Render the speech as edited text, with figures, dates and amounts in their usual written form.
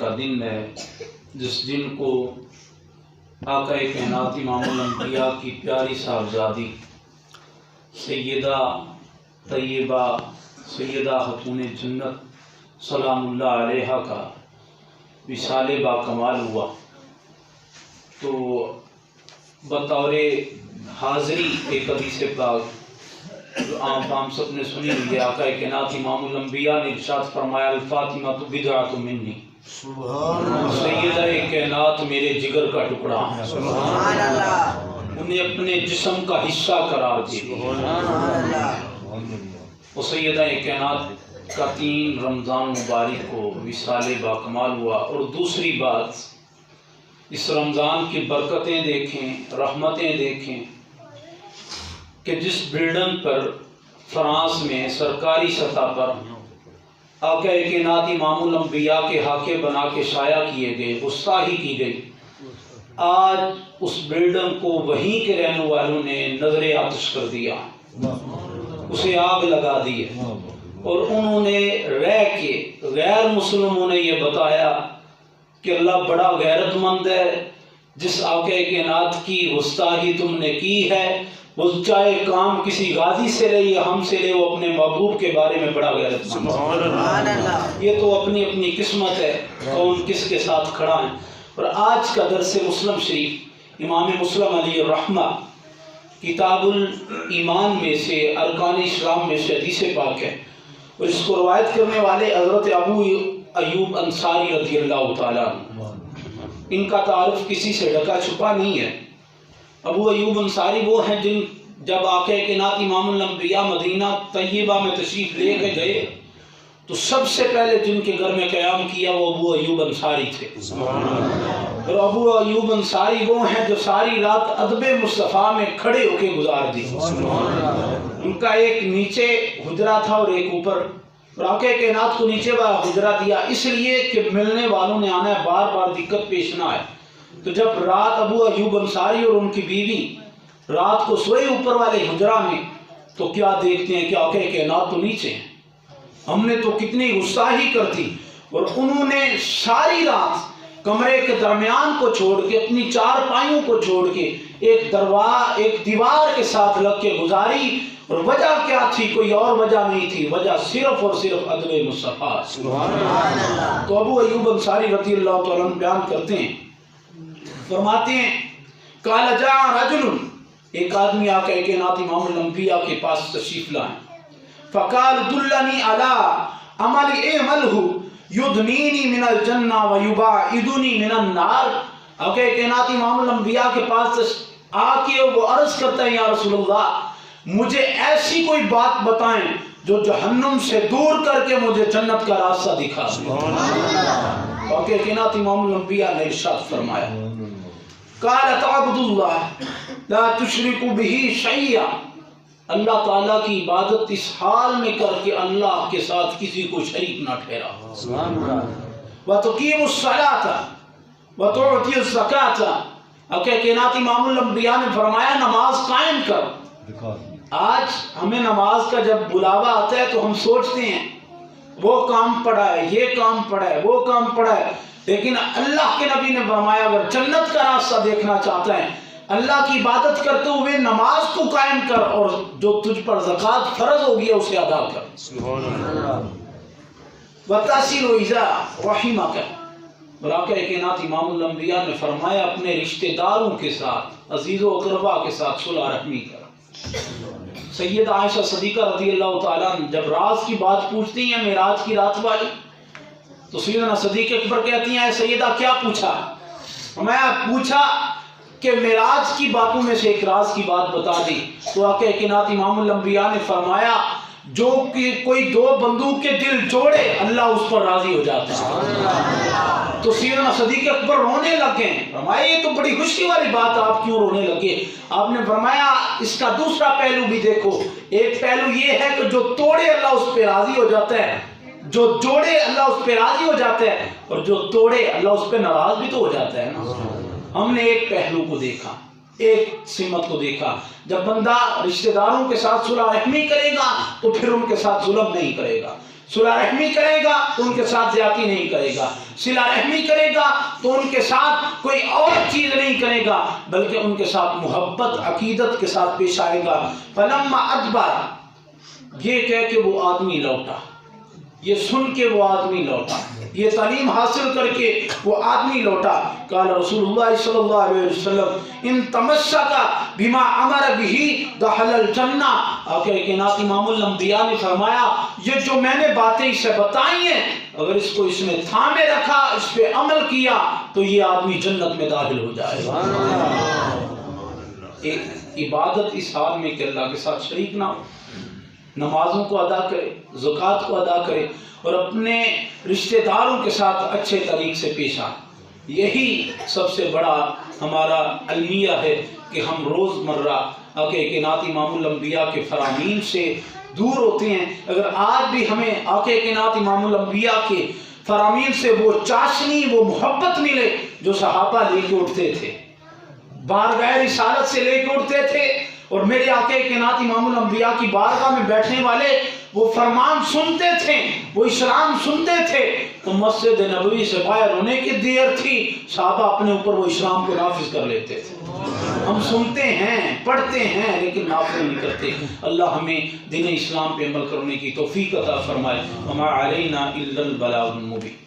کا دن ہے جس دن کو آقا کائنات امام الانبیاء کی پیاری صاحبزادی سیدہ طیبہ سیدہ خاتون جنت سلام اللہ علیہا کا وصال با کمال ہوا۔ تو بطور حاضری ایک حدیث پاک جو عام سب نے سنی ہوئی ہے، آقا کائنات امام الانبیاء نے ارشاد فرمایا الفاطمہ بدعۃ منی، سیدہ کائنات میرے جگر کا ٹکڑا ہے، سبحان اللہ، انہیں اپنے جسم کا حصہ قرار دے دیا۔ وہ سیدہ کائنات کا 3 رمضان مبارک کو وصال با کمال ہوا۔ اور دوسری بات، اس رمضان کی برکتیں دیکھیں، رحمتیں دیکھیں کہ جس بلڈنگ پر فرانس میں سرکاری سطح پر آقا کائنات امام الانبیاء کے خاکے بنا کے شائع کیے گئے، گستاخی کی گئی، آج اس بلڈنگ کو وہیں کے رہنے والوں نے نظر آتش کر دیا، اسے آگ لگا دی ہے، اور انہوں نے رہ کے غیر مسلموں نے یہ بتایا کہ اللہ بڑا غیرت مند ہے، جس آقا کائنات کی گستاخی تم نے کی ہے، وہ چاہے کام کسی غازی سے لے یا ہم سے لے، وہ اپنے محبوب کے بارے میں بڑا غیرت مند ہے۔ یہ تو اپنی اپنی قسمت ہے کون کس کے ساتھ کھڑا ہے۔ اور آج کا درس مسلم شریف امام مسلم علیہ الرحمہ کتاب الایمان میں سے، ارکان اسلام میں سے حدیث پاک ہے، اور اس کو روایت کرنے والے حضرت ابو ایوب انصاری رضی اللہ تعالیٰ عنہ۔ ان کا تعارف کسی سے ڈھکا چھپا نہیں ہے۔ ابو ایوب انصاری وہ ہیں جن جب آقا کائنات امام الانبیاء مدینہ طیبہ میں تشریف لے کے گئے تو سب سے پہلے جن کے گھر میں قیام کیا وہ ابو ایوب انصاری تھے۔ اور ابو ایوب انصاری وہ ہیں جو ساری رات ادب مصطفیٰ میں کھڑے ہو کے گزار دی۔ ان کا ایک نیچے حجرہ تھا اور ایک اوپر، اور آقا کائنات کو نیچے والا حجرہ دیا اس لیے کہ ملنے والوں نے آنا ہے، بار بار دقت پیش نہ آئے۔ تو جب رات ابو ایوب انصاری اور ان کی بیوی رات کو سوئے اوپر والے حجرہ میں، تو کیا دیکھتے ہیں کہ آقا کائنات تو نیچے ہیں۔ ہم نے تو کتنی گستاخی کر دی، اور انہوں نے ساری رات کمرے کے درمیان کو چھوڑ کے، اپنی 4 پائیوں کو چھوڑ کے ایک دیوار کے ساتھ لگ کے گزاری، اور وجہ کیا تھی؟ کوئی اور وجہ نہیں تھی، وجہ صرف اور صرف ادب مصطفیٰ۔ تو ابو ایوب انصاری رضی اللہ تعالیٰ عنہ بیان کرتے ہیں، فرماتے ہیں قال جاء رجل، ایک آدمی آقا کائنات امام الانبیاء کے پاس تشریف لائے، فقال دلنی علی عمل اعملہ یدنینی من الجنہ ویباعدنی من النار۔ آقا کائنات امام الانبیاء کے پاس آ کے وہ عرض کرتا ہے یا رسول اللہ مجھے ایسی کوئی بات بتائیں جو جہنم سے دور کر کے مجھے جنت کا راستہ دکھا دے۔ آقا کائنات امام الانبیاء نے ارشاد فرمایا قال تعبد اللہ لا تشرک بہ شیئا، اللہ تعالیٰ کی عبادت اس حال میں کر کے اللہ کے ساتھ کسی کو شریک نہ ٹھہرا، وَتُقِيمُ الصَّلَاةَ وَتُعْطِيُ الزَّكَاةَ۔ آقا کائنات امام الانبیاء نے فرمایا نماز قائم کر۔ آج ہمیں نماز کا جب بلاوا آتا ہے تو ہم سوچتے ہیں وہ کام پڑا ہے، یہ کام پڑا ہے، وہ کام پڑا ہے، لیکن اللہ کے نبی نے فرمایا اگر جنت کا راستہ دیکھنا چاہتا ہے اللہ کی عبادت کرتے ہوئے نماز کو قائم کر، اور جو تجھ پر زکوٰۃ فرض ہوگی اسے ادا کر، وَتَصِلُ إِذَا رَحِمَكَ۔ اور آقا کائنات امام الانبیاء نے فرمایا اپنے رشتہ داروں کے ساتھ، عزیز و اقربا کے ساتھ صلح رحمی کر۔ سیدہ عائشہ صدیقہ رضی اللہ تعالیٰ عنہ جب راز کی بات پوچھتی ہیں معراج کی رات والی، تو سیدنا صدیق اکبر کہتی ہیں سیدہ کیا پوچھا؟ میں پوچھا کہ معراج کی باتوں میں سے ایک راز کی بات بتا دی۔ تو آقا کائنات امام الانبیاء نے فرمایا جو کہ کوئی 2 بندوں کے دل جوڑے اللہ اس پر راضی ہو جاتا ہے۔ تو سیدنا صدیق اکبر رونے لگے، فرمایا یہ تو بڑی خوشی والی بات، آپ کیوں رونے لگے؟ آپ نے فرمایا اس کا دوسرا پہلو بھی دیکھو، ایک پہلو یہ ہے کہ جو توڑے اللہ اس پہ راضی ہو جاتا ہے، جو جوڑے اللہ اس پہ راضی ہو جاتا ہے، اور جو توڑے اللہ اس پہ ناراض بھی تو ہو جاتا ہے نا۔ ہم نے ایک پہلو کو دیکھا، ایک سمت کو دیکھا، جب بندہ رشتہ داروں کے ساتھ صلح رحمی کرے گا تو پھر ان کے ساتھ ظلم نہیں کرے گا، صلح رحمی کرے گا تو ان کے ساتھ زیادتی نہیں کرے گا، صلح رحمی کرے گا تو ان کے ساتھ کوئی اور چیز نہیں کرے گا بلکہ ان کے ساتھ محبت عقیدت کے ساتھ پیش آئے گا۔ فلما ادبر، یہ کہہ کہ وہ آدمی لوٹا، یہ سن کے وہ آدمی لوٹا، یہ تعلیم حاصل کر کے وہ آدمی لوٹا۔ قال رسول اللہ صلی اللہ علیہ وسلم ان تمسک بما امر به دخل الجنہ۔ آقا کائنات امام الانبیاء نے فرمایا یہ جو میں نے باتیں اسے بتائی ہیں، اگر اس کو اس نے تھامے رکھا، اس پہ عمل کیا تو یہ آدمی جنت میں داخل ہو جائے گا۔ ایک عبادت اس حال میں کہ اللہ کے ساتھ شریک نہ ہو، نمازوں کو ادا کرے، زکوٰۃ کو ادا کرے اور اپنے رشتہ داروں کے ساتھ اچھے طریق سے پیش آئے۔ یہی سب سے بڑا ہمارا المیہ ہے کہ ہم روز مرہ آقا کائنات امام الانبیاء کے فرامین سے دور ہوتے ہیں۔ اگر آج بھی ہمیں آقا کائنات امام الانبیاء کے فرامین سے وہ چاشنی، وہ محبت ملے جو صحابہ لے کے اٹھتے تھے، بارگاہ رسالت سے لے کے اٹھتے تھے، اور میرے آقا کائنات امام الانبیاء کی بارگاہ میں بیٹھنے والے وہ فرمان سنتے تھے، وہ اسلام سنتے تھے، تو مسجد نبوی سے باہر ہونے کی دیر تھی، صحابہ اپنے اوپر وہ اسلام کو نافذ کر لیتے تھے۔ ہم سنتے ہیں، پڑھتے ہیں، لیکن نافذ نہیں کرتے۔ اللہ ہمیں دین اسلام پہ عمل کرنے کی توفیق عطا فرمائے۔ وما علینا الا البلاغ المبین۔